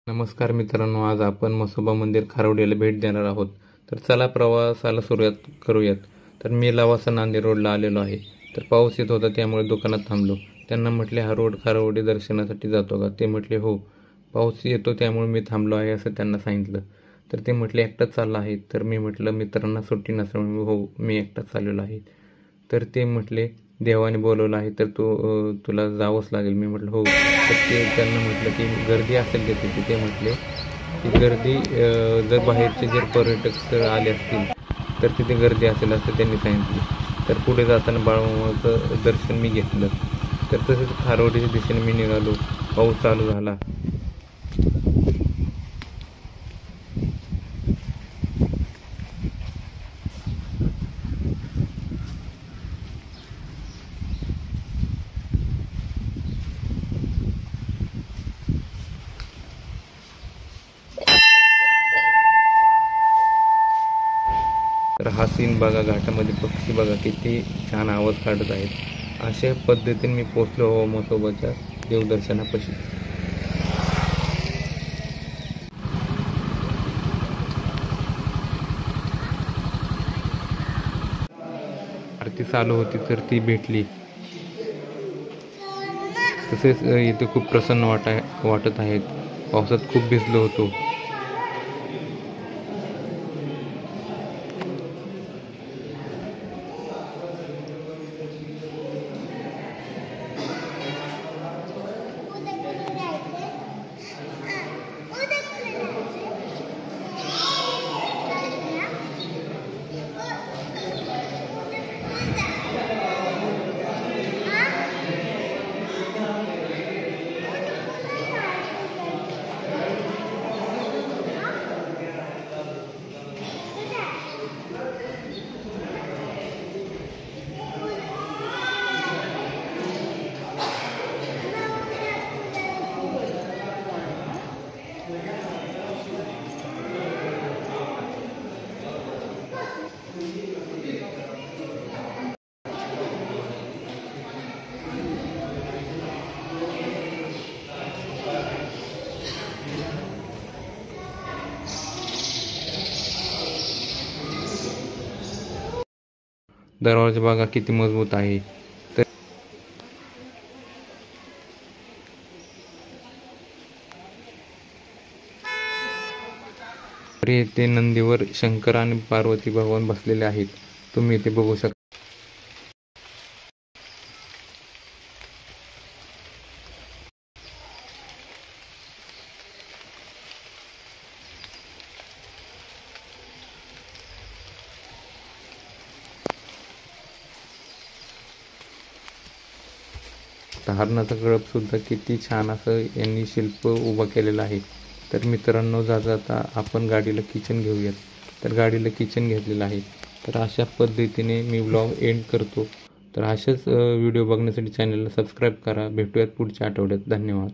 नमस्कार मित्रांनो, आज आपण म्हसोबा मंदिर खारोड्याला भेट देणार आहोत. तर चला प्रवासाला सुरुवात करूयात. तर मी लवासा नांदेड रोडला आलेलो आहे. तर पाऊस येत होता त्यामुळे दुकानात थांबलो. त्यांना म्हटले, हा रोड खारोडे दर्शनासाठी जातो का? ते म्हटले हो. पाऊस येतो त्यामुळे मी थांबलो आहे असं त्यांना सांगितलं. तर ते म्हटले एकटाच चालला आहे? तर मी म्हटलं मित्रांना सुट्टी नसल्यामुळे हो मी एकटाच चाललेलो आहे. तर ते म्हटले देवाने बोलवलं आहे तर तुला जावंच लागेल. मी म्हटलं हो. तर ते त्यांना म्हटलं की गर्दी असेल का तिथे? ते म्हटले की गर्दी जर बाहेरचे जर पर्यटक स्थळ आले असतील तर तिथे गर्दी असेल असं त्यांनी सांगितले. तर पुढे जाताना बाळूमामाचं दर्शन मी घेतलं. तर तसेच खारोडीच्या दिशेने मी निघालो. पाऊस चालू झाला. तर हा सीन बघा, घाटामध्ये पक्षी बघा किती छान आवाज काढत आहेत. अशा पद्धतीने मी पोचलो म्हसोबाच्या देवदर्शनापाशी. आरती चालू होती तर ती भेटली. तसेच इथे खूप प्रसन्न वाटत आहेत. पावसात खूप भिजलो होतो. दरवाजा बघा किती मजबूत आहे. तर येथे नंदीवर शंकर आणि पार्वती भगवान बसलेले आहेत. तुम्ही इथे बघू शकता. हरणाचा कळप सुद्धा किती छान असं यांनी शिल्प उभा केलेलं आहे. तर मित्रांनो, जाता आपण गाडीला किचन घेऊयात. तर गाडीला किचन घेतलेलं आहे. तर अशा पद्धतीने मी व्लॉग एंड करतो. तर असेच व्हिडिओ बघण्यासाठी चॅनलला सबस्क्राईब करा. भेटूयात पुढच्या आठवड्यात. धन्यवाद.